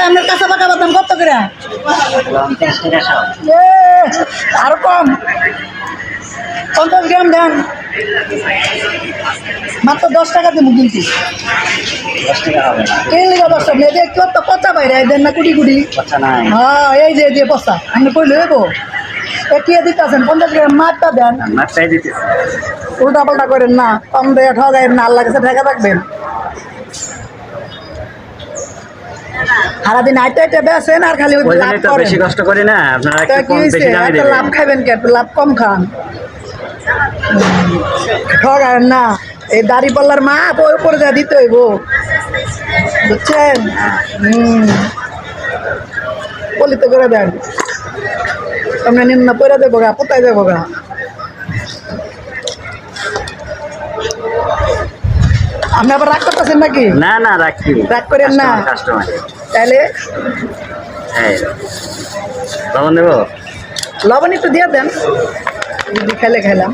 আমার কাঁচা পাকা বাদাম কত করে? আরো কম, 50 গ্রাম দেন, মাত্র 10 টাকা দিব কিন্তু। 10 টাকা মেয়েদের কত পচা বাইরে দেন না কুটি কুটি। হ্যাঁ এই যে পচা আপনি কই লইব কি দিতেছেন? 50 গ্রাম মাছটা দেন, উল্টা পাল্টা করেন না, কম দিয়ে ঠগাইন না, আল্লাহ কাছে ঠেকা থাকবেন। সারাদিন আইতে আইতে বেছেন আর খালি লাভ করেন। বেশি কষ্ট করি না আপনারা, একটু কম বেশি দামে দিবেন। লাভ খাইবেন কে? লাভ কম খান, ঠগাইন না। এই দাড়ি পাল্লার মা ওই উপরে যা দিতে হইব, বুঝছেন? পলিত করে দেন, সামনে নিম্ন পরে দেবো গা, পোতায় দেবো গা। আপনি আবার রাগ করতেছেন নাকি? না না রাখি, রাগ করেন না। কাস্টমার তাহলে লবণ দেবো, লবণ একটু দিয়ে দেন, খাইলে খাইলাম।